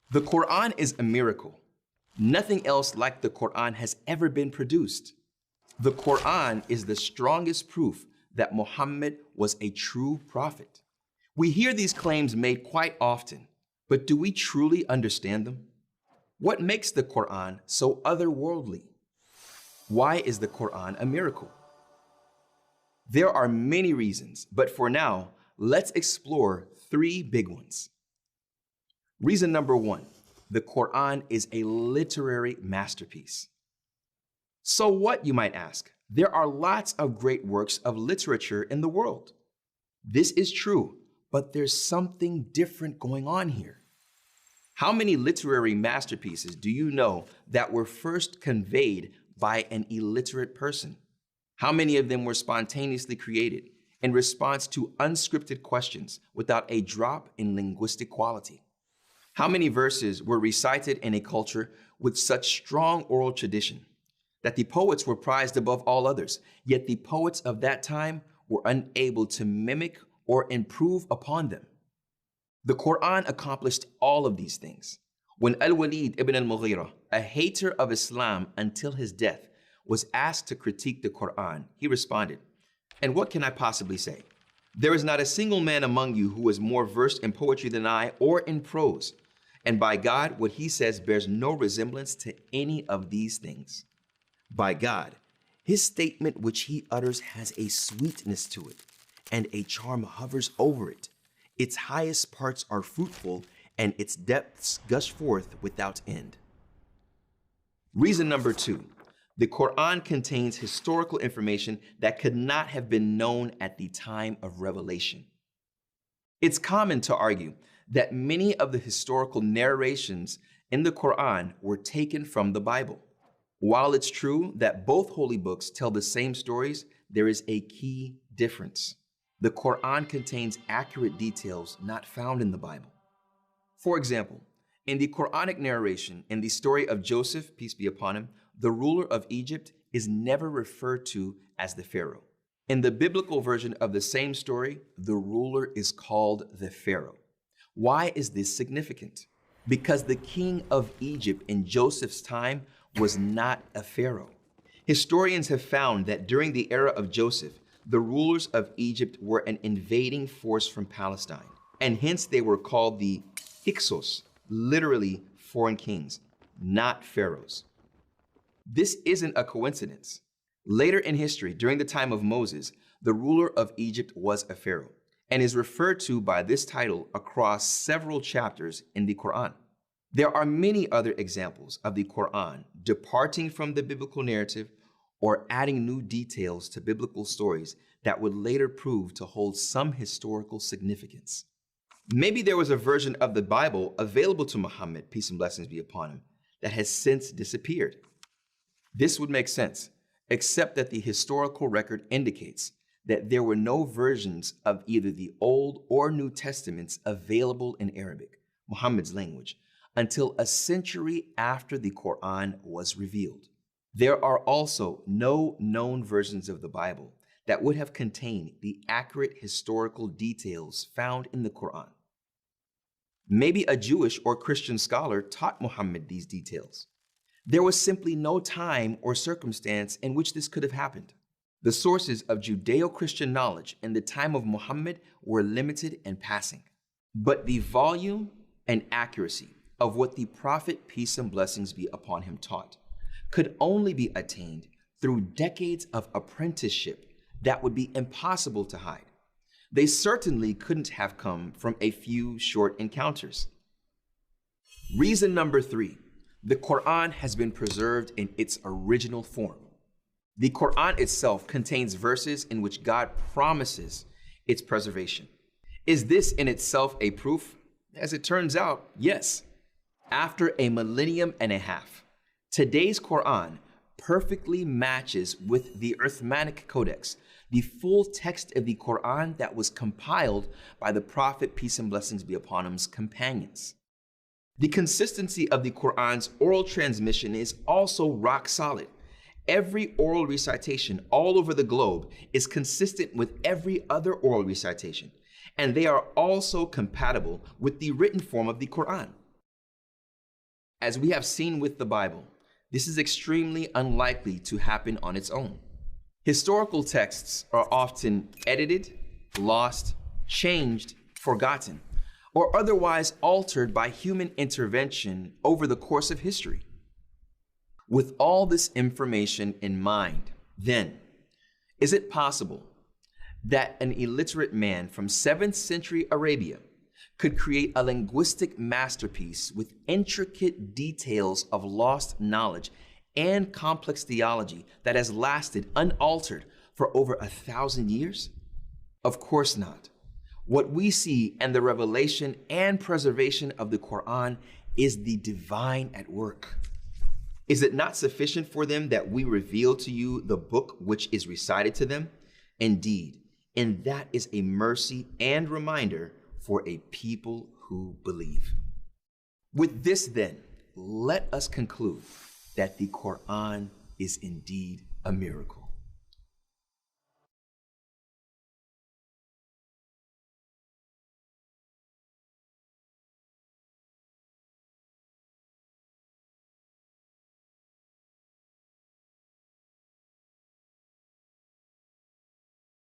The Quran is a miracle. Nothing else like the Quran has ever been produced. The Quran is the strongest proof that Muhammad was a true prophet. We hear these claims made quite often, but do we truly understand them? What makes the Quran so otherworldly? Why is the Quran a miracle? There are many reasons, but for now, let's explore three big ones. Reason number one, the Quran is a literary masterpiece. So what, you might ask? There are lots of great works of literature in the world. This is true, but there's something different going on here. How many literary masterpieces do you know that were first conveyed by an illiterate person? How many of them were spontaneously created in response to unscripted questions without a drop in linguistic quality? How many verses were recited in a culture with such strong oral tradition that the poets were prized above all others, yet the poets of that time were unable to mimic or improve upon them? The Quran accomplished all of these things. When Al-Walid ibn al-Mughira, a hater of Islam until his death, was asked to critique the Quran, he responded, "And what can I possibly say? There is not a single man among you who is more versed in poetry than I or in prose. And by God, what he says bears no resemblance to any of these things." By God, his statement which he utters has a sweetness to it, and a charm hovers over it. Its highest parts are fruitful, and its depths gush forth without end. Reason number two, the Quran contains historical information that could not have been known at the time of revelation. It's common to argue that many of the historical narrations in the Quran were taken from the Bible. While it's true that both holy books tell the same stories, there is a key difference. The Quran contains accurate details not found in the Bible. For example, in the Quranic narration in the story of Joseph, peace be upon him, the ruler of Egypt is never referred to as the Pharaoh. In the biblical version of the same story, the ruler is called the Pharaoh. Why is this significant? Because the king of Egypt in Joseph's time was not a pharaoh. Historians have found that during the era of Joseph, the rulers of Egypt were an invading force from Palestine, and hence they were called the Hyksos, literally foreign kings, not pharaohs. This isn't a coincidence. Later in history, during the time of Moses, the ruler of Egypt was a pharaoh and is referred to by this title across several chapters in the Quran. There are many other examples of the Quran departing from the biblical narrative or adding new details to biblical stories that would later prove to hold some historical significance. Maybe there was a version of the Bible available to Muhammad, peace and blessings be upon him, that has since disappeared. This would make sense, except that the historical record indicates that there were no versions of either the Old or New Testaments available in Arabic, Muhammad's language, until a century after the Quran was revealed. There are also no known versions of the Bible that would have contained the accurate historical details found in the Quran. Maybe a Jewish or Christian scholar taught Muhammad these details. There was simply no time or circumstance in which this could have happened. The sources of Judeo-Christian knowledge in the time of Muhammad were limited and passing. But the volume and accuracy of what the Prophet, peace and blessings be upon him, taught could only be attained through decades of apprenticeship that would be impossible to hide. They certainly couldn't have come from a few short encounters. Reason number three, the Quran has been preserved in its original form. The Quran itself contains verses in which God promises its preservation. Is this in itself a proof? As it turns out, yes. After a millennium and a half, today's Quran perfectly matches with the Uthmanic Codex, the full text of the Quran that was compiled by the Prophet, peace and blessings be upon him's companions. The consistency of the Quran's oral transmission is also rock solid. Every oral recitation all over the globe is consistent with every other oral recitation, and they are also compatible with the written form of the Quran. As we have seen with the Bible, this is extremely unlikely to happen on its own. Historical texts are often edited, lost, changed, forgotten, or otherwise altered by human intervention over the course of history. With all this information in mind, then, is it possible that an illiterate man from 7th century Arabia could create a linguistic masterpiece with intricate details of lost knowledge and complex theology that has lasted unaltered for over 1,000 years? Of course not. What we see in the revelation and preservation of the Quran is the divine at work. Is it not sufficient for them that we reveal to you the book which is recited to them? Indeed, and that is a mercy and reminder for a people who believe. With this then, let us conclude that the Quran is indeed a miracle.